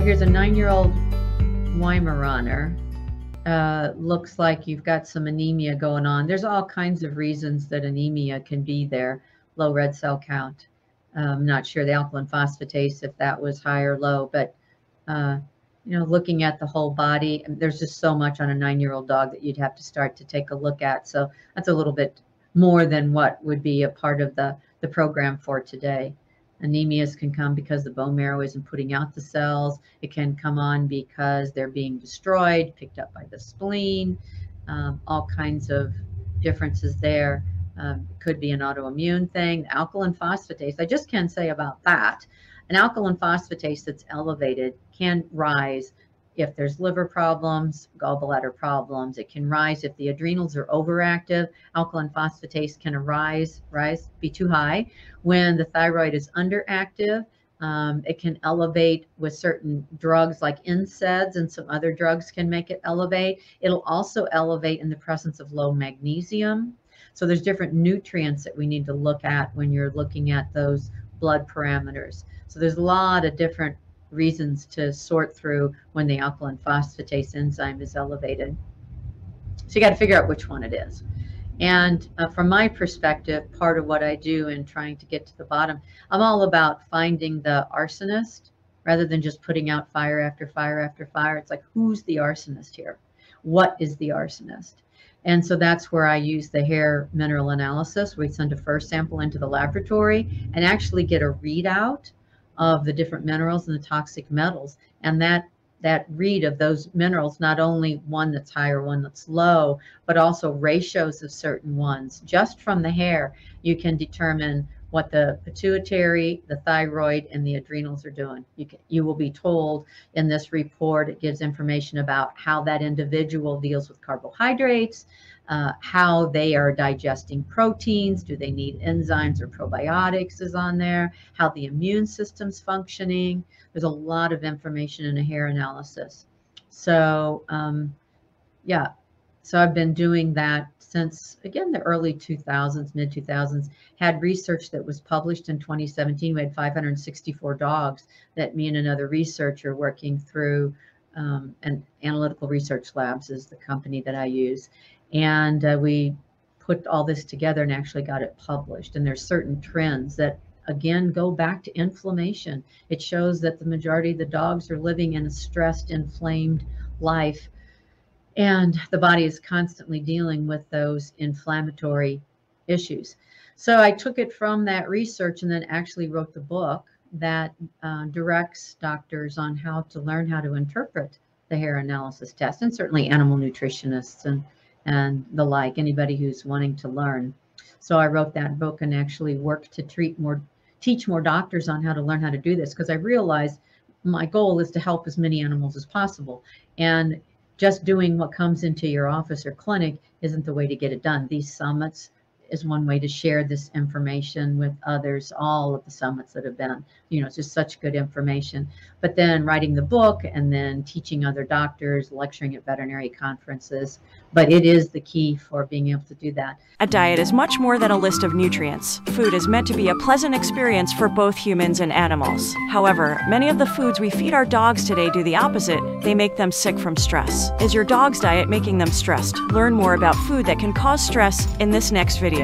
Here's a 9-year-old Weimaraner. Looks like you've got some anemia going on. There's all kinds of reasons that anemia can be there. Low red cell count. I'm not sure the alkaline phosphatase, if that was high or low, but looking at the whole body, there's just so much on a 9-year-old dog that you'd have to start to take a look at. So that's a little bit more than what would be a part of the program for today. Anemias can come because the bone marrow isn't putting out the cells. It can come on because they're being destroyed, picked up by the spleen, all kinds of differences there. It could be an autoimmune thing. Alkaline phosphatase, I just can't say about that. An alkaline phosphatase that's elevated can rise if there's liver problems, gallbladder problems. It can rise if the adrenals are overactive. Alkaline phosphatase can be too high. When the thyroid is underactive, it can elevate with certain drugs like NSAIDs, and some other drugs can make it elevate. It'll also elevate in the presence of low magnesium. So there's different nutrients that we need to look at when you're looking at those blood parameters. So there's a lot of different reasons to sort through when the alkaline phosphatase enzyme is elevated. So you got to figure out which one it is. And from my perspective, part of what I do in trying to get to the bottom, I'm all about finding the arsonist rather than just putting out fire after fire after fire. It's like, who's the arsonist here? What is the arsonist? And so that's where I use the hair mineral analysis. We send a first sample into the laboratory and actually get a readout of the different minerals and the toxic metals. And that read of those minerals, not only one that's high or one that's low, but also ratios of certain ones. Just from the hair, you can determine what the pituitary, the thyroid, and the adrenals are doing. You will be told in this report, it gives information about how that individual deals with carbohydrates, how they are digesting proteins, do they need enzymes or probiotics is on there, how the immune system's functioning. There's a lot of information in a hair analysis. So so I've been doing that since, again, the early 2000s, mid 2000s. Had research that was published in 2017. We had 564 dogs that me and another researcher working through, and Analytical Research Labs is the company that I use. And we put all this together and actually got it published. And there's certain trends that, again, go back to inflammation. It shows that the majority of the dogs are living in a stressed, inflamed life. And the body is constantly dealing with those inflammatory issues. So I took it from that research and then actually wrote the book that directs doctors on how to learn how to interpret the hair analysis test, and certainly animal nutritionists and the like, anybody who's wanting to learn. So I wrote that book and actually worked to teach more doctors on how to learn how to do this, because I realized my goal is to help as many animals as possible. And just doing what comes into your office or clinic isn't the way to get it done. These summits is one way to share this information with others, all of the summits that have been, it's just such good information. But then writing the book and then teaching other doctors, lecturing at veterinary conferences. But it is the key for being able to do that. A diet is much more than a list of nutrients. Food is meant to be a pleasant experience for both humans and animals. However, many of the foods we feed our dogs today do the opposite. They make them sick from stress. Is your dog's diet making them stressed? Learn more about food that can cause stress in this next video.